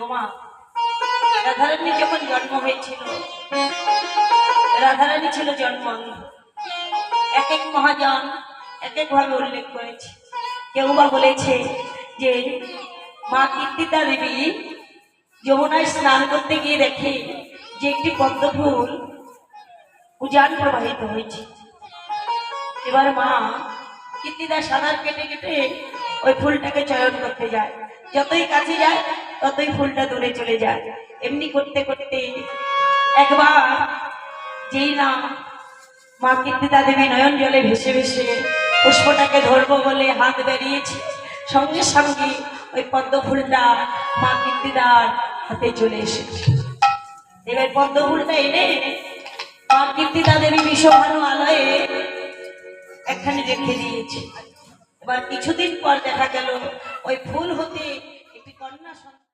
মা, রাধারানী যখন জন্ম হয়েছিল, রাধারানী ছিল জন্মাঙ্গ। এক এক মহাজন এক এক ভাবে উল্লেখ করেছে। কেউ বা বলেছে যে মা কীর্তিদা দেবী যমুনায় স্নান করতে গিয়ে দেখে যে একটি পদ্ম ফুল উজান প্রবাহিত হয়েছে। এবার মা কীর্তিদা সাঁতার কেটে কেটে ওই ফুলটাকে চয়ন করতে যায়। যতই কাছে যায় ততই ফুলটা দূরে চলে যায়। এমনি করতে করতে একবার যেই না মা কীর্তিদা দেবী নয়ন জলে ভেসে ভেসে পুষ্পটাকে ধরবো বলে হাত বেরিয়েছে, সঙ্গে সঙ্গে ওই পদ্ম ফুলটা মা কীর্তিদার হাতে চলে এসেছে। এবার পদ্ম ফুলটা এনে মা কীর্তিদা দেবী বিষভানু আলয়ে এখানে রেখে দিয়েছে। এবার কিছুদিন পর দেখা গেল ওই ফুল হতে একটি কন্যা